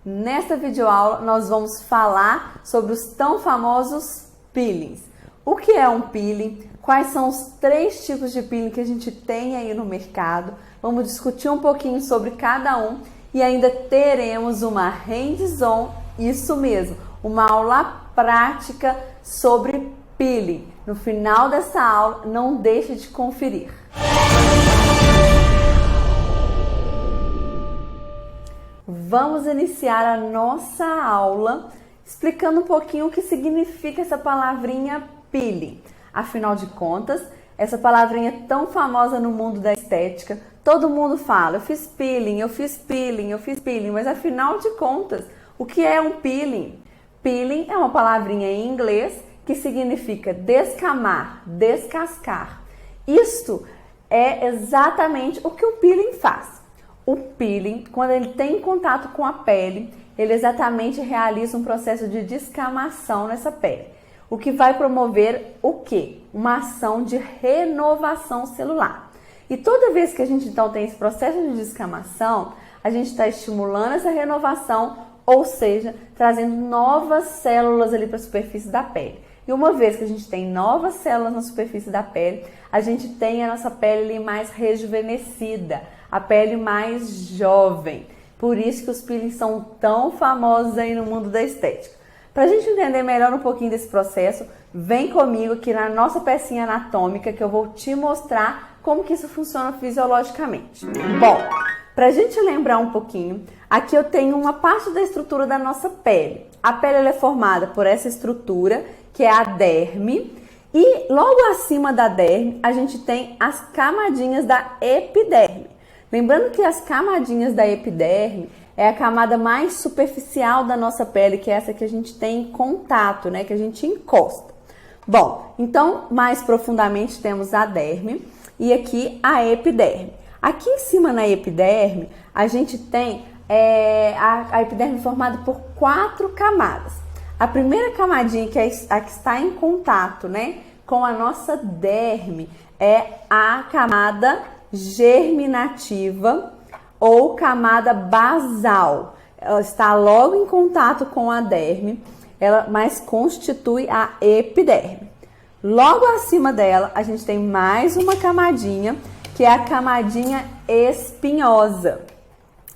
Nesta videoaula nós vamos falar sobre os tão famosos peelings. O que é um peeling? Quais são os 3 tipos de peeling que a gente tem aí no mercado? Vamos discutir um pouquinho sobre cada um e ainda teremos uma hands-on, isso mesmo, uma aula prática sobre peeling. No final dessa aula, não deixe de conferir. Vamos iniciar a nossa aula explicando um pouquinho o que significa essa palavrinha peeling. Afinal de contas, essa palavrinha é tão famosa no mundo da estética, todo mundo fala, eu fiz peeling, eu fiz peeling, eu fiz peeling, mas afinal de contas, o que é um peeling? Peeling é uma palavrinha em inglês que significa descamar, descascar. Isto é exatamente o que o peeling faz. O peeling, quando ele tem contato com a pele, ele exatamente realiza um processo de descamação nessa pele. O que vai promover o quê? Uma ação de renovação celular. E toda vez que a gente então tem esse processo de descamação, a gente está estimulando essa renovação, ou seja, trazendo novas células ali para a superfície da pele. E uma vez que a gente tem novas células na superfície da pele, a gente tem a nossa pele ali mais rejuvenescida, a pele mais jovem. Por isso que os peelings são tão famosos aí no mundo da estética. Para a gente entender melhor um pouquinho desse processo, vem comigo aqui na nossa pecinha anatômica que eu vou te mostrar como que isso funciona fisiologicamente. Bom, para a gente lembrar um pouquinho, aqui eu tenho uma parte da estrutura da nossa pele. A pele ela é formada por essa estrutura, que é a derme, e logo acima da derme a gente tem as camadinhas da epiderme. Lembrando que as camadinhas da epiderme é a camada mais superficial da nossa pele, que é essa que a gente tem contato, né, que a gente encosta. Bom, então mais profundamente temos a derme e aqui a epiderme. Aqui em cima na epiderme a gente tem a epiderme formada por 4 camadas. A primeira camadinha, que é a que está em contato, né, com a nossa derme, é a camada germinativa ou camada basal. Ela está logo em contato com a derme, mas constitui a epiderme. Logo acima dela, a gente tem mais uma camadinha, que é a camadinha espinhosa.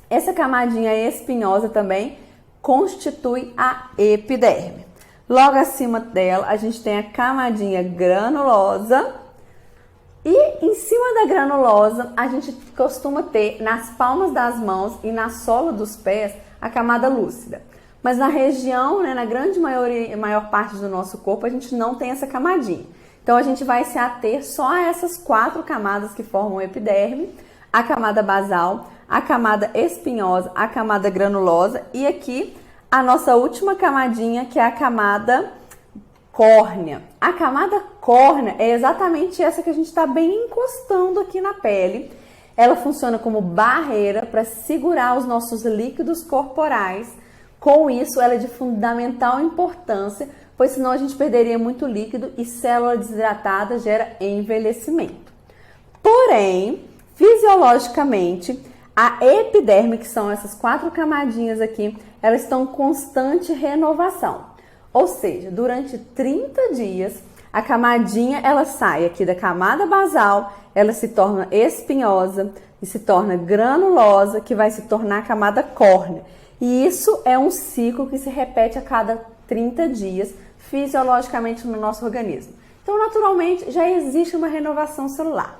Essa camadinha espinhosa também constitui a epiderme. Logo acima dela, a gente tem a camadinha granulosa. E em cima da granulosa, a gente costuma ter nas palmas das mãos e na sola dos pés a camada lúcida. Mas na região, né, na grande maior parte do nosso corpo, a gente não tem essa camadinha. Então a gente vai se ater só a essas 4 camadas que formam a epiderme, a camada basal, a camada espinhosa, a camada granulosa e aqui a nossa última camadinha, que é a camada córnea. A camada córnea é exatamente essa que a gente está bem encostando aqui na pele. Ela funciona como barreira para segurar os nossos líquidos corporais. Com isso, ela é de fundamental importância, pois senão a gente perderia muito líquido e célula desidratada gera envelhecimento. Porém, fisiologicamente, a epiderme, que são essas 4 camadinhas aqui, elas estão em constante renovação. Ou seja, durante 30 dias, a camadinha ela sai aqui da camada basal, ela se torna espinhosa e se torna granulosa, que vai se tornar a camada córnea. E isso é um ciclo que se repete a cada 30 dias fisiologicamente no nosso organismo. Então, naturalmente, já existe uma renovação celular.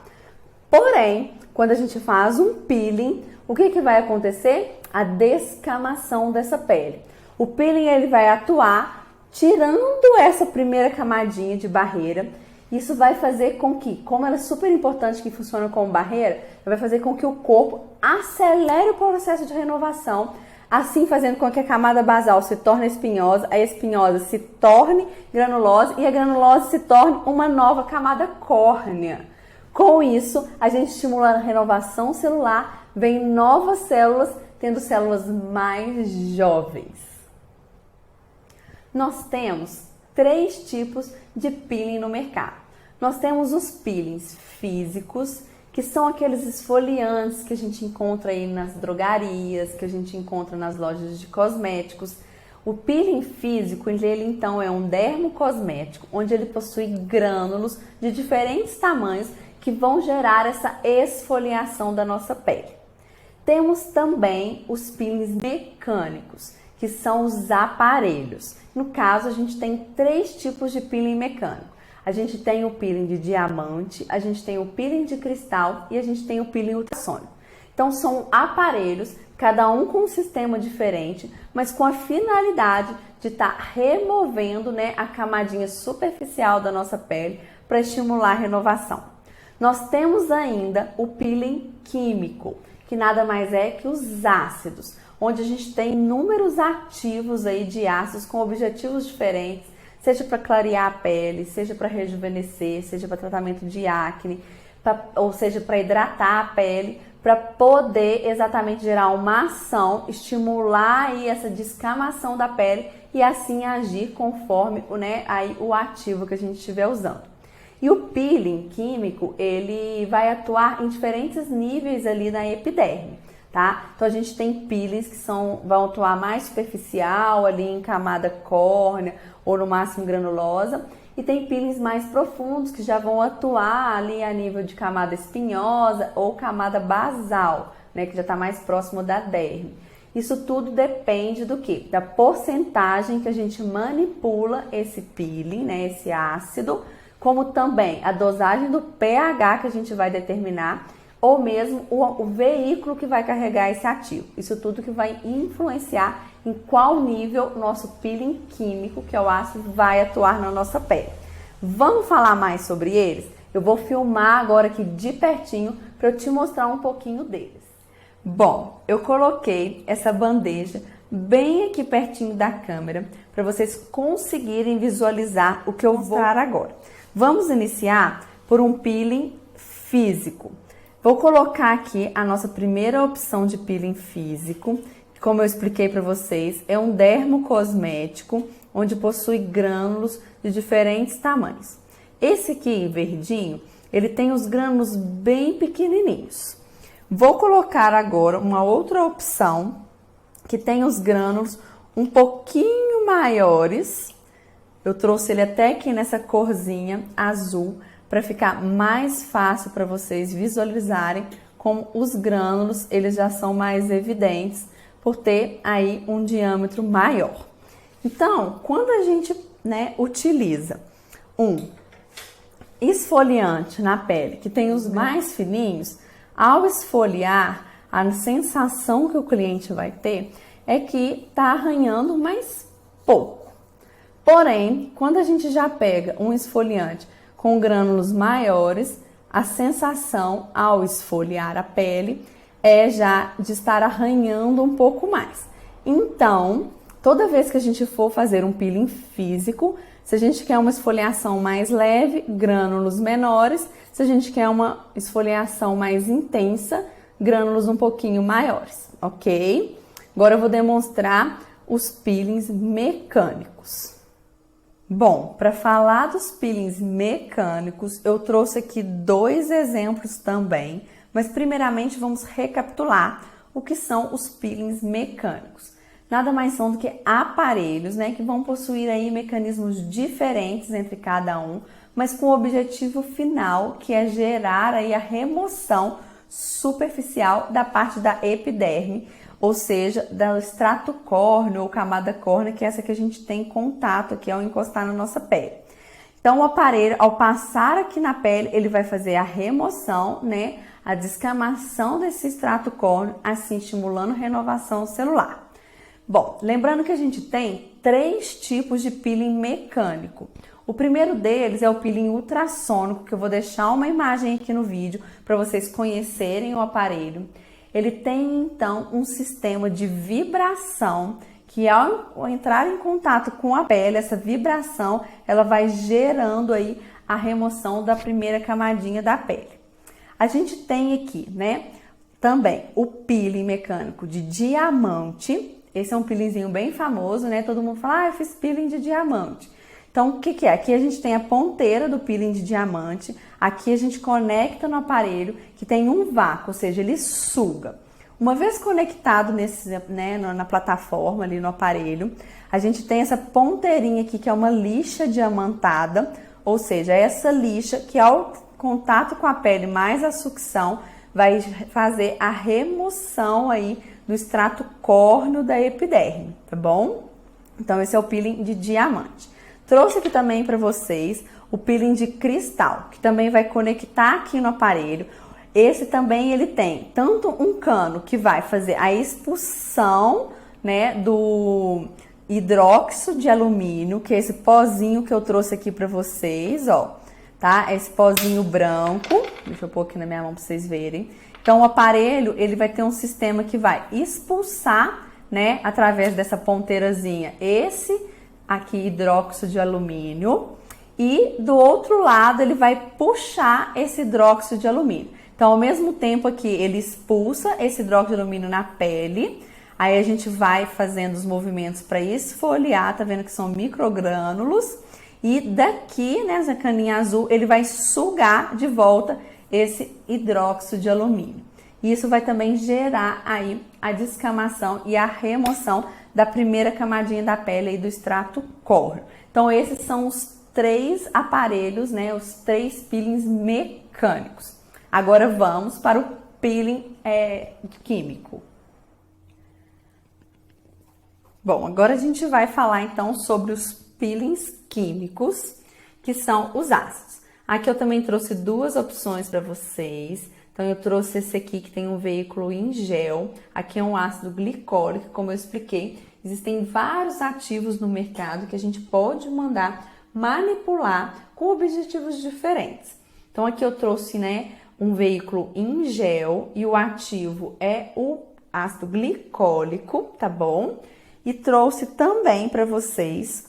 Porém, quando a gente faz um peeling, o que vai acontecer? A descamação dessa pele. O peeling ele vai atuar tirando essa primeira camadinha de barreira. Isso vai fazer com que, como ela é super importante que funciona como barreira, vai fazer com que o corpo acelere o processo de renovação, assim fazendo com que a camada basal se torne espinhosa, a espinhosa se torne granulosa e a granulosa se torne uma nova camada córnea. Com isso, a gente estimula a renovação celular, vem novas células, tendo células mais jovens. Nós temos 3 tipos de peeling no mercado. Nós temos os peelings físicos, que são aqueles esfoliantes que a gente encontra aí nas drogarias, que a gente encontra nas lojas de cosméticos. O peeling físico, ele então é um dermocosmético, onde ele possui grânulos de diferentes tamanhos que vão gerar essa esfoliação da nossa pele. Temos também os peelings mecânicos, que são os aparelhos. No caso, a gente tem 3 tipos de peeling mecânico. A gente tem o peeling de diamante, a gente tem o peeling de cristal e a gente tem o peeling ultrassônico. Então são aparelhos, cada um com um sistema diferente, mas com a finalidade de estar removendo, né, a camadinha superficial da nossa pele para estimular a renovação. Nós temos ainda o peeling químico, que nada mais é que os ácidos, onde a gente tem inúmeros ativos aí de ácidos com objetivos diferentes, seja para clarear a pele, seja para rejuvenescer, seja para tratamento de acne, ou seja para hidratar a pele, para poder exatamente gerar uma ação, estimular aí essa descamação da pele e assim agir conforme, né, aí o ativo que a gente estiver usando. E o peeling químico, ele vai atuar em diferentes níveis ali na epiderme, tá? Então a gente tem peelings que vão atuar mais superficial, ali em camada córnea ou no máximo granulosa, e tem peelings mais profundos que já vão atuar ali a nível de camada espinhosa ou camada basal, né, que já está mais próximo da derme. Isso tudo depende do quê? Da porcentagem que a gente manipula esse peeling, né, esse ácido, como também a dosagem do pH que a gente vai determinar, ou mesmo o veículo que vai carregar esse ativo. Isso tudo que vai influenciar em qual nível o nosso peeling químico, que é o ácido, vai atuar na nossa pele. Vamos falar mais sobre eles? Eu vou filmar agora aqui de pertinho para eu te mostrar um pouquinho deles. Bom, eu coloquei essa bandeja bem aqui pertinho da câmera para vocês conseguirem visualizar o que eu vou mostrar agora. Vamos iniciar por um peeling físico. Vou colocar aqui a nossa primeira opção de peeling físico. Como eu expliquei para vocês, é um dermocosmético onde possui grânulos de diferentes tamanhos. Esse aqui, verdinho, ele tem os grânulos bem pequenininhos. Vou colocar agora uma outra opção que tem os grânulos um pouquinho maiores. Eu trouxe ele até aqui nessa corzinha azul para ficar mais fácil para vocês visualizarem como os grânulos eles já são mais evidentes por ter aí um diâmetro maior. Então, quando a gente, né, utiliza um esfoliante na pele que tem os mais fininhos, ao esfoliar, a sensação que o cliente vai ter é que tá arranhando mais pouco. Porém, quando a gente já pega um esfoliante com grânulos maiores, a sensação ao esfoliar a pele é já de estar arranhando um pouco mais. Então, toda vez que a gente for fazer um peeling físico, se a gente quer uma esfoliação mais leve, grânulos menores. Se a gente quer uma esfoliação mais intensa, grânulos um pouquinho maiores, ok? Agora eu vou demonstrar os peelings mecânicos. Bom, para falar dos peelings mecânicos, eu trouxe aqui 2 exemplos também, mas primeiramente vamos recapitular o que são os peelings mecânicos. Nada mais são do que aparelhos, né, que vão possuir aí mecanismos diferentes entre cada um, mas com o objetivo final, que é gerar aí a remoção superficial da parte da epiderme, ou seja, do extrato córneo ou camada córnea, que é essa que a gente tem contato aqui ao encostar na nossa pele. Então, o aparelho, ao passar aqui na pele, ele vai fazer a remoção, né, a descamação desse extrato córneo, assim estimulando renovação celular. Bom, lembrando que a gente tem 3 tipos de peeling mecânico. O primeiro deles é o peeling ultrassônico, que eu vou deixar uma imagem aqui no vídeo para vocês conhecerem o aparelho. Ele tem então um sistema de vibração que ao entrar em contato com a pele, essa vibração, ela vai gerando aí a remoção da primeira camadinha da pele. A gente tem aqui, né, também o peeling mecânico de diamante. Esse é um peelingzinho bem famoso, né? Todo mundo fala, eu fiz peeling de diamante. Então, o que é? Aqui a gente tem a ponteira do peeling de diamante, aqui a gente conecta no aparelho que tem um vácuo, ou seja, ele suga. Uma vez conectado na plataforma, ali no aparelho, a gente tem essa ponteirinha aqui que é uma lixa diamantada, ou seja, essa lixa que ao contato com a pele mais a sucção vai fazer a remoção aí do extrato córneo da epiderme, tá bom? Então esse é o peeling de diamante. Trouxe aqui também para vocês o peeling de cristal, que também vai conectar aqui no aparelho. Esse também ele tem tanto um cano que vai fazer a expulsão, né, do hidróxido de alumínio, que é esse pozinho que eu trouxe aqui para vocês, ó, tá? Esse pozinho branco, deixa eu pôr aqui na minha mão para vocês verem. Então o aparelho, ele vai ter um sistema que vai expulsar, né, através dessa ponteirazinha, esse aqui hidróxido de alumínio, e do outro lado ele vai puxar esse hidróxido de alumínio. Então, ao mesmo tempo aqui, ele expulsa esse hidróxido de alumínio na pele, aí a gente vai fazendo os movimentos para esfoliar, tá vendo que são microgrânulos, e daqui, né, essa caninha azul, ele vai sugar de volta esse hidróxido de alumínio. Isso vai também gerar aí a descamação e a remoção da primeira camadinha da pele aí do extrato córneo. Então, esses são os 3 aparelhos, né, os 3 peelings mecânicos. Agora vamos para o peeling químico. Bom, agora a gente vai falar então sobre os peelings químicos, que são os ácidos. Aqui eu também trouxe 2 opções para vocês. Então eu trouxe esse aqui que tem um veículo em gel. Aqui é um ácido glicólico, como eu expliquei. Existem vários ativos no mercado que a gente pode mandar manipular com objetivos diferentes. Então aqui eu trouxe, né, um veículo em gel e o ativo é o ácido glicólico, tá bom? E trouxe também para vocês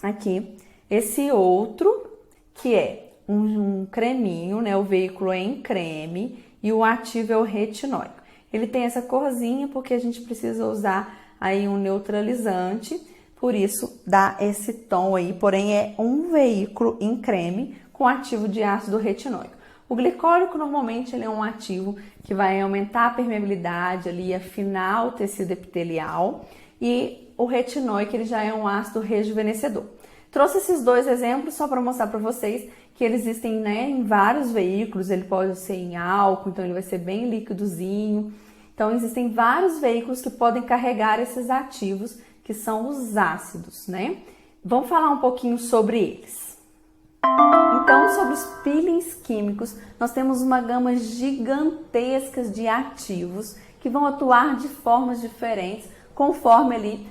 aqui esse outro que é um creminho, né? O veículo é em creme e o ativo é o retinóico. Ele tem essa corzinha porque a gente precisa usar aí um neutralizante, por isso dá esse tom aí, porém é um veículo em creme com ativo de ácido retinóico. O glicólico normalmente ele é um ativo que vai aumentar a permeabilidade ali, afinar o tecido epitelial, e o retinóico ele já é um ácido rejuvenescedor. Trouxe esses 2 exemplos só para mostrar para vocês que eles existem, né, em vários veículos. Ele pode ser em álcool, então ele vai ser bem líquidozinho. Então existem vários veículos que podem carregar esses ativos, que são os ácidos, né? Vamos falar um pouquinho sobre eles. Então, sobre os peelings químicos, nós temos uma gama gigantesca de ativos que vão atuar de formas diferentes conforme ali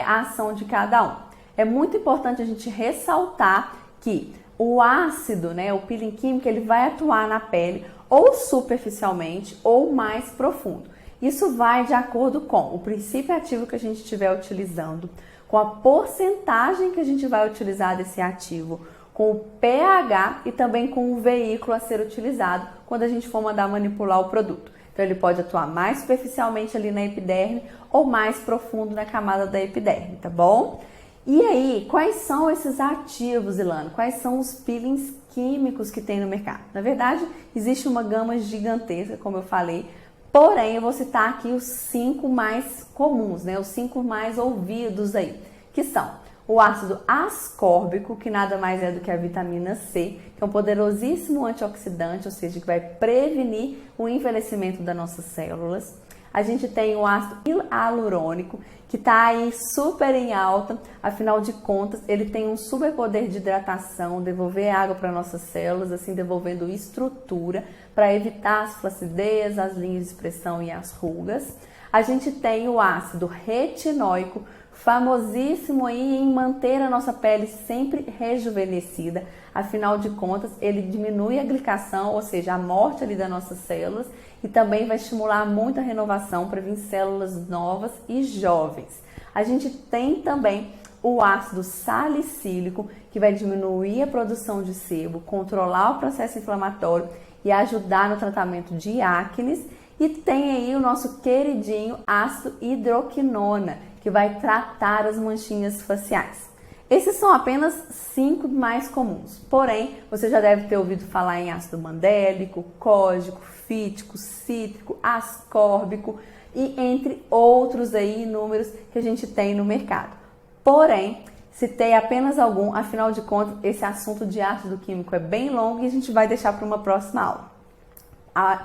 a ação de cada um. É muito importante a gente ressaltar que o ácido, né, o peeling químico, ele vai atuar na pele ou superficialmente ou mais profundo. Isso vai de acordo com o princípio ativo que a gente estiver utilizando, com a porcentagem que a gente vai utilizar desse ativo, com o pH e também com o veículo a ser utilizado quando a gente for mandar manipular o produto. Então ele pode atuar mais superficialmente ali na epiderme ou mais profundo na camada da epiderme, tá bom? E aí, quais são esses ativos, Ilana? Quais são os peelings químicos que tem no mercado? Na verdade, existe uma gama gigantesca, como eu falei, porém eu vou citar aqui os 5 mais comuns, né? Os 5 mais ouvidos aí, que são o ácido ascórbico, que nada mais é do que a vitamina C, que é um poderosíssimo antioxidante, ou seja, que vai prevenir o envelhecimento das nossas células. A gente tem o ácido hialurônico, que está aí super em alta, afinal de contas, ele tem um superpoder de hidratação, devolver água para nossas células, assim devolvendo estrutura para evitar as flacidez, as linhas de expressão e as rugas. A gente tem o ácido retinóico, famosíssimo aí em manter a nossa pele sempre rejuvenescida. Afinal de contas, ele diminui a glicação, ou seja, a morte ali das nossas células, e também vai estimular muito a renovação para vir células novas e jovens. A gente tem também o ácido salicílico, que vai diminuir a produção de sebo, controlar o processo inflamatório e ajudar no tratamento de acnes. E tem aí o nosso queridinho ácido hidroquinona, que vai tratar as manchinhas faciais. Esses são apenas 5 mais comuns, porém, você já deve ter ouvido falar em ácido mandélico, cógico, fítico, cítrico, ascórbico e entre outros aí inúmeros que a gente tem no mercado. Porém, citei apenas algum, afinal de contas, esse assunto de ácido químico é bem longo e a gente vai deixar para uma próxima aula.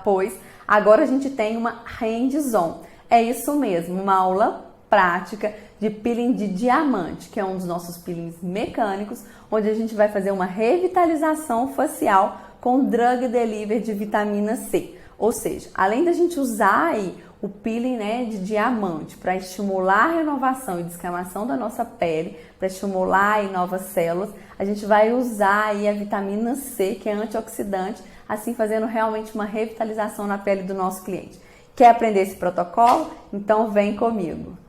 Pois agora a gente tem uma hands-on. É isso mesmo, uma aula prática de peeling de diamante, que é um dos nossos peelings mecânicos, onde a gente vai fazer uma revitalização facial com drug delivery de vitamina C. Ou seja, além da gente usar aí o peeling, né, de diamante para estimular a renovação e descamação da nossa pele, para estimular aí novas células, a gente vai usar aí a vitamina C, que é antioxidante, assim fazendo realmente uma revitalização na pele do nosso cliente. Quer aprender esse protocolo? Então vem comigo!